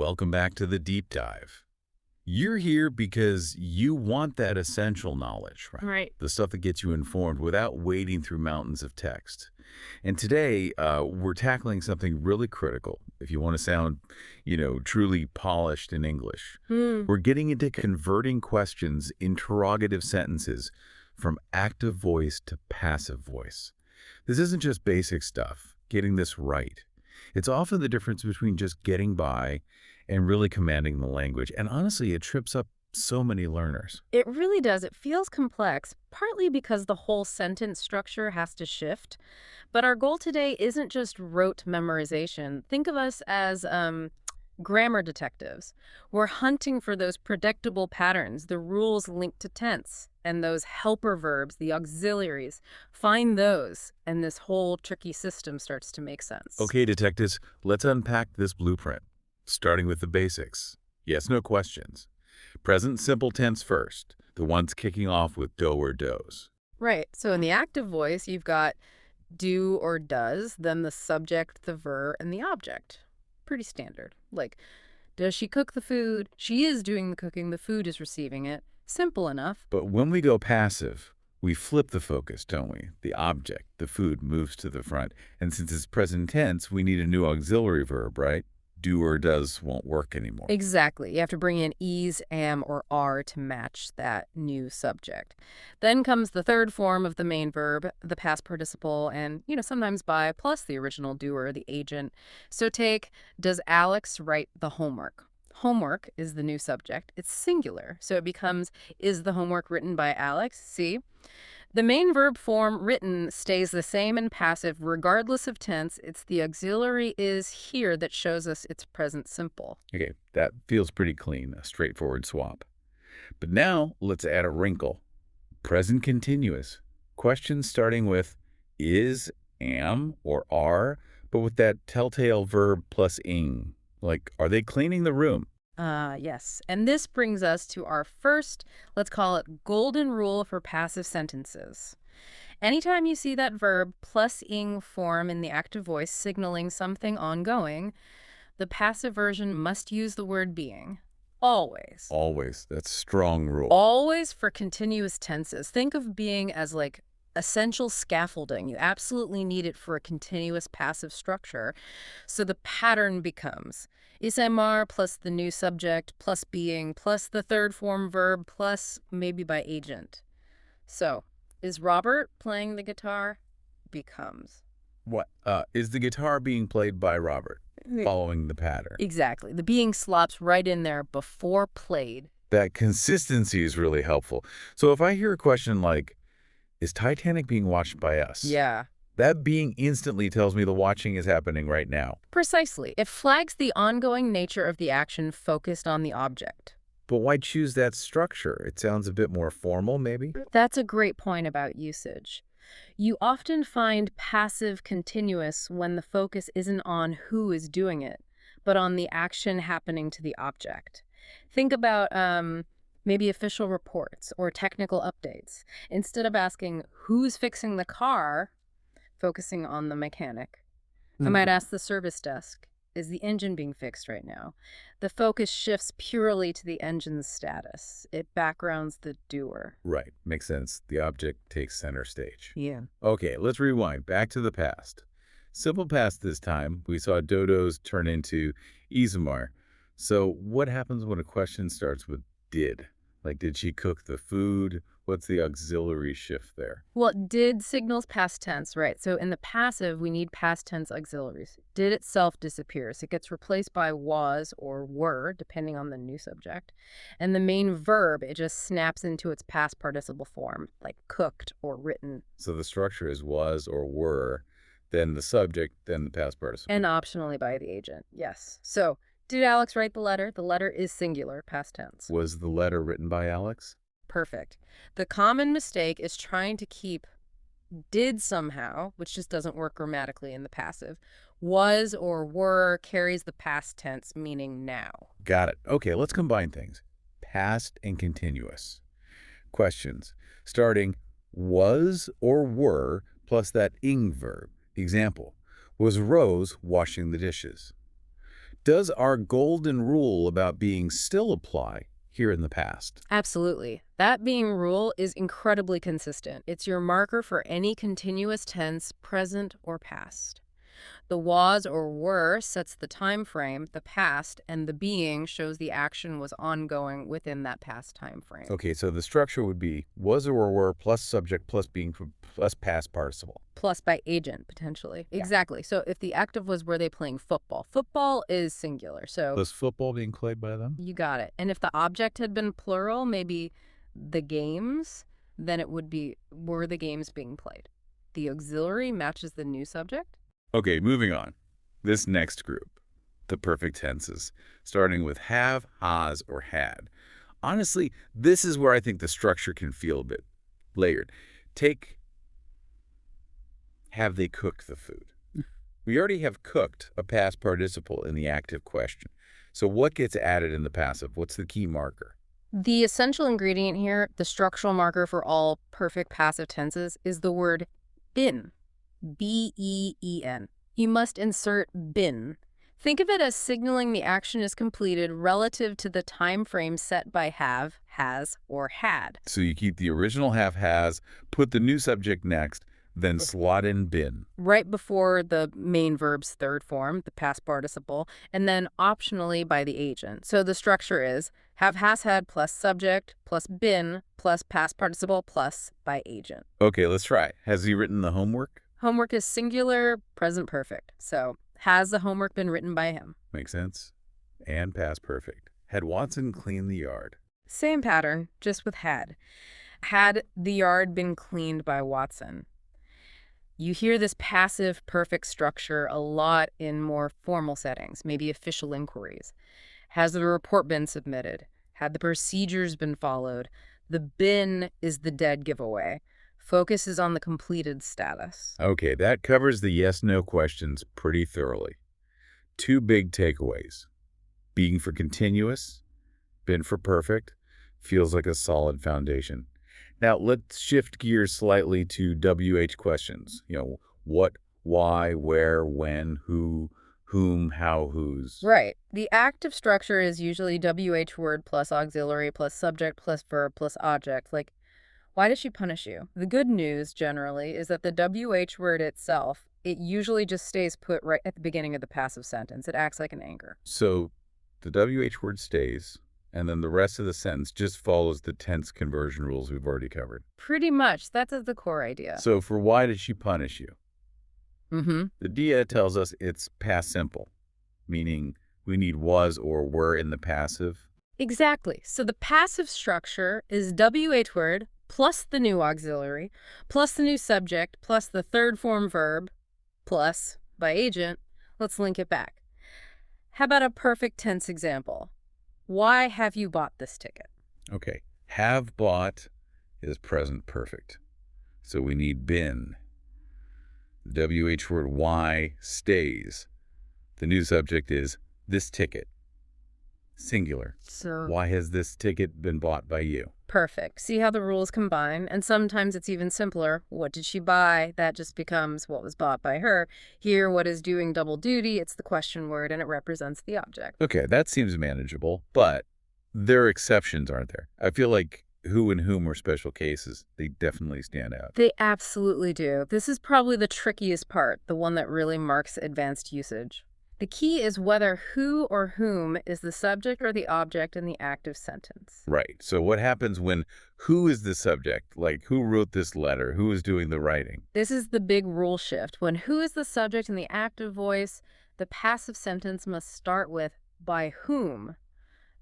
Welcome back to the deep dive. You're here because you want that essential knowledge, right? Right. The stuff that gets you informed without wading through mountains of text. And today, we're tackling something really critical if you want to sound, truly polished in English. Hmm. We're getting into converting questions, interrogative sentences, from active voice to passive voice. This isn't just basic stuff, getting this right. It's often the difference between just getting by and really commanding the language. And honestly, it trips up so many learners. It really does. It feels complex, partly because the whole sentence structure has to shift. But our goal today isn't just rote memorization. Think of us as grammar detectives. We're hunting for those predictable patterns, the rules linked to tense, and those helper verbs, the auxiliaries. Find those, and this whole tricky system starts to make sense. Okay, detectives, let's unpack this blueprint, starting with the basics. Yes, no questions. Present simple tense first, the ones kicking off with do or does. Right. So in the active voice, you've got do or does, then the subject, the verb, and the object. Pretty standard. Like, does she cook the food? She is doing the cooking. The food is receiving it. Simple enough. But when we go passive, we flip the focus, don't we? The object, the food, moves to the front. And since it's present tense, we need a new auxiliary verb, right? Do or does won't work anymore. Exactly. You have to bring in is, am, or are to match that new subject. Then comes the third form of the main verb, the past participle, and, sometimes by plus the original doer, the agent. So take, does Alex write the homework? Homework is the new subject. It's singular. So it becomes, is the homework written by Alex? See? The main verb form written stays the same in passive regardless of tense. It's the auxiliary is here that shows us it's present simple. Okay, that feels pretty clean, a straightforward swap. But now let's add a wrinkle. Present continuous. Questions starting with is, am, or are, but with that telltale verb plus ing. Like, are they cleaning the room? Yes. And this brings us to our first, let's call it golden rule for passive sentences. Anytime you see that verb plus ing form in the active voice signaling something ongoing, the passive version must use the word being. Always. Always. That's strong rule. Always for continuous tenses. Think of being as like essential scaffolding. You absolutely need it for a continuous passive structure. So the pattern becomes is MR plus the new subject plus being plus the third form verb plus maybe by agent. So is Robert playing the guitar? Becomes. What? Is the guitar being played by Robert? Following the pattern. Exactly. The being slops right in there before played. That consistency is really helpful. So if I hear a question like, is Titanic being watched by us? Yeah. That being instantly tells me the watching is happening right now. Precisely. It flags the ongoing nature of the action focused on the object. But why choose that structure? It sounds a bit more formal, maybe? That's a great point about usage. You often find passive continuous when the focus isn't on who is doing it, but on the action happening to the object. Think about maybe official reports or technical updates. Instead of asking who's fixing the car, focusing on the mechanic. I might ask the service desk, is the engine being fixed right now? The focus shifts purely to the engine's status. It backgrounds the doer. Right. Makes sense. The object takes center stage. Yeah. Okay, let's rewind. Back to the past. Simple past this time. We saw dodos turn into Izumar. So what happens when a question starts with did? Like, did she cook the food? What's the auxiliary shift there? Well, did signals past tense, right? So in the passive, we need past tense auxiliaries. Did itself disappears. It gets replaced by was or were, depending on the new subject. And the main verb, it just snaps into its past participle form, like cooked or written. So the structure is was or were, then the subject, then the past participle. And optionally by the agent, yes. So did Alex write the letter? The letter is singular, past tense. Was the letter written by Alex? Perfect. The common mistake is trying to keep did somehow, which just doesn't work grammatically in the passive. Was or were carries the past tense, meaning now. Got it. Okay, let's combine things. Past and continuous. Questions. Starting was or were plus that ing verb. Example. Was Rose washing the dishes? Does our golden rule about being still apply here in the past? Absolutely. That being rule is incredibly consistent. It's your marker for any continuous tense, present or past. The was or were sets the time frame, the past, and the being shows the action was ongoing within that past time frame. Okay, so the structure would be was or were plus subject plus being plus past participle. Plus by agent, potentially. Yeah. Exactly. So if the active was were they playing football? Football is singular. So Was football being played by them? you got it. And if the object had been plural, maybe the games, then it would be were the games being played. The auxiliary matches the new subject. Okay, moving on. This next group, the perfect tenses, starting with have, has, or had. Honestly, this is where I think the structure can feel a bit layered. Take have they cooked the food? We already have cooked a past participle in the active question. So what gets added in the passive? What's the key marker? The essential ingredient here, the structural marker for all perfect passive tenses, is the word been. B-E-E-N. You must insert been. Think of it as signaling the action is completed relative to the time frame set by have, has, or had. So you keep the original have, has, put the new subject next, then slot in been. Right before the main verb's third form, the past participle, and then optionally by the agent. So the structure is have, has, had plus subject plus been plus past participle plus by agent. Okay, let's try. Has he written the homework? Homework is singular, present perfect. So has the homework been written by him? Makes sense. And past perfect. Had Watson cleaned the yard? Same pattern, just with had. Had the yard been cleaned by Watson? You hear this passive perfect structure a lot in more formal settings, maybe official inquiries. Has the report been submitted? Had the procedures been followed? The been is the dead giveaway. Focus is on the completed status. Okay, that covers the yes-no questions pretty thoroughly. Two big takeaways. Being for continuous, been for perfect, feels like a solid foundation. Now, let's shift gears slightly to WH questions. What, why, where, when, who, whom, how, whose. Right. The active structure is usually WH word plus auxiliary plus subject plus verb plus object. Like, why does she punish you? The good news, generally, is that the WH word itself, it usually just stays put right at the beginning of the passive sentence. It acts like an anchor. So the WH word stays, and then the rest of the sentence just follows the tense conversion rules we've already covered. Pretty much. That's the core idea. So for why did she punish you? Mm-hmm. The dia tells us it's past simple, meaning we need was or were in the passive. Exactly. So the passive structure is WH word plus the new auxiliary, plus the new subject, plus the third form verb, plus by agent. Let's link it back. How about a perfect tense example? Why have you bought this ticket? Okay. Have bought is present perfect. So we need been. The WH word why stays. The new subject is this ticket. Singular. So why has this ticket been bought by you? perfect. See how the rules combine? And sometimes it's even simpler. What did she buy? That just becomes what was bought by her. Here, what is doing double duty? It's the question word, and it represents the object. Okay, that seems manageable, but there are exceptions, aren't there? I feel like who and whom are special cases. They definitely stand out. They absolutely do. This is probably the trickiest part, the one that really marks advanced usage. The key is whether who or whom is the subject or the object in the active sentence. Right. So what happens when who is the subject? Like, who wrote this letter? Who is doing the writing? This is the big rule shift. When who is the subject in the active voice, the passive sentence must start with by whom.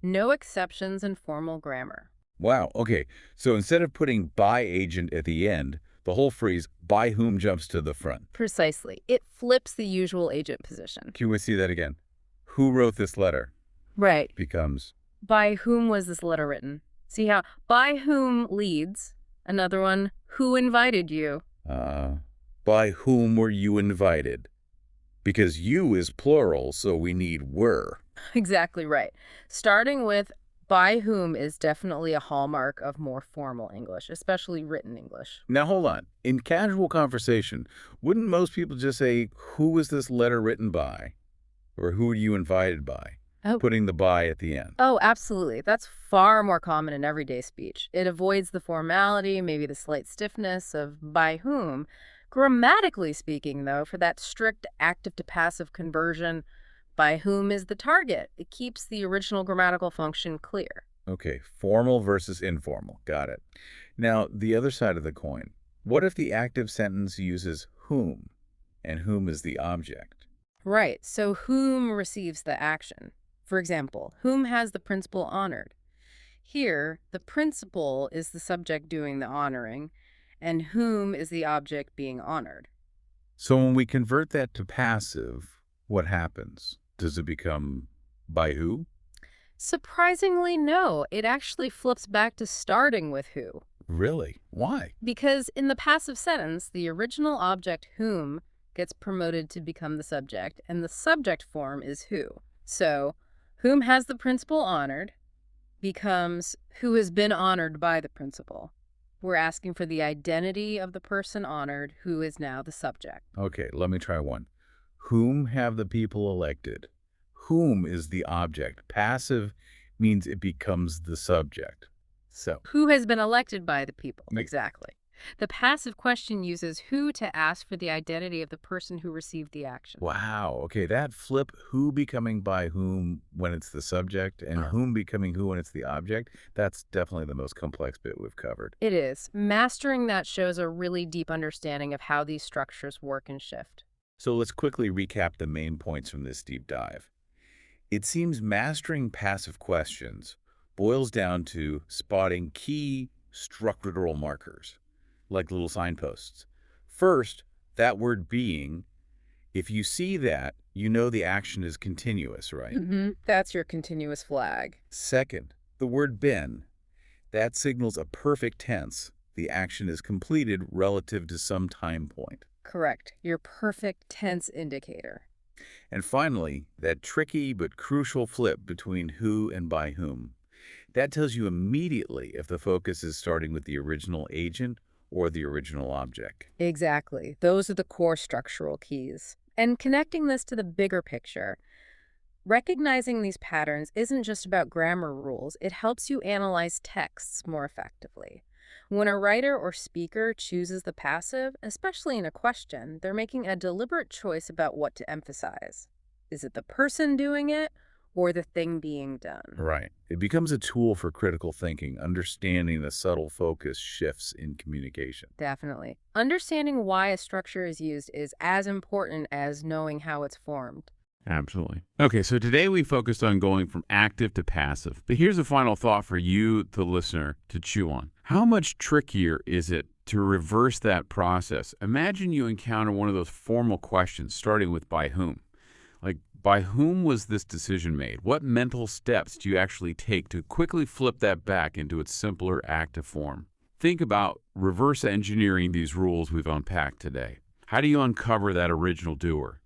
No exceptions in formal grammar. Wow. Okay. So instead of putting by agent at the end, the whole phrase by whom jumps to the front. Precisely. It flips the usual agent position. Can we see that again? Who wrote this letter? Right. Becomes By whom was this letter written? See how by whom leads. Another one, who invited you? by whom were you invited? Because you is plural, so we need were. Exactly right. Starting with by whom is definitely a hallmark of more formal English, especially written English. Now, hold on. In casual conversation, wouldn't most people just say, who was this letter written by? Or who are you invited by? Oh. Putting the by at the end. Oh, absolutely. That's far more common in everyday speech. It avoids the formality, maybe the slight stiffness of by whom. Grammatically speaking, though, for that strict active to passive conversion, by whom is the target? It keeps the original grammatical function clear. Okay, formal versus informal. Got it. Now, the other side of the coin. What if the active sentence uses whom, and whom is the object? Right, so whom receives the action? For example, whom has the principal honored? Here, the principal is the subject doing the honoring, and whom is the object being honored. So when we convert that to passive, what happens? Does it become by who? Surprisingly, no. It actually flips back to starting with who. Really? Why? Because in the passive sentence, the original object whom gets promoted to become the subject, and the subject form is who. So, whom has the principal honored becomes who has been honored by the principal. We're asking for the identity of the person honored, who is now the subject. Okay, let me try one. Whom have the people elected? Whom is the object. Passive means it becomes the subject. So, Who has been elected by the people? Make- Exactly. The passive question uses who to ask for the identity of the person who received the action. wow. Okay, that flip, who becoming by whom when it's the subject and whom becoming who when it's the object, that's definitely the most complex bit we've covered. It is. Mastering that shows a really deep understanding of how these structures work and shift. So let's quickly recap the main points from this deep dive. It seems mastering passive questions boils down to spotting key structural markers, like little signposts. First, that word being, if you see that, you know the action is continuous, right? That's your continuous flag. Second, the word been, that signals a perfect tense. The action is completed relative to some time point. Correct. Your perfect tense indicator. And finally, that tricky but crucial flip between who and by whom. That tells you immediately if the focus is starting with the original agent or the original object. Exactly. Those are the core structural keys. And connecting this to the bigger picture, recognizing these patterns isn't just about grammar rules. It helps you analyze texts more effectively. When a writer or speaker chooses the passive, especially in a question, they're making a deliberate choice about what to emphasize. Is it the person doing it or the thing being done? Right. It becomes a tool for critical thinking, understanding the subtle focus shifts in communication. Definitely. Understanding why a structure is used is as important as knowing how it's formed. Absolutely. Okay, so today we focused on going from active to passive. But here's a final thought for you, the listener, to chew on. How much trickier is it to reverse that process? Imagine you encounter one of those formal questions starting with by whom. Like, by whom was this decision made? What mental steps do you actually take to quickly flip that back into its simpler active form? Think about reverse engineering these rules we've unpacked today. How do you uncover that original doer?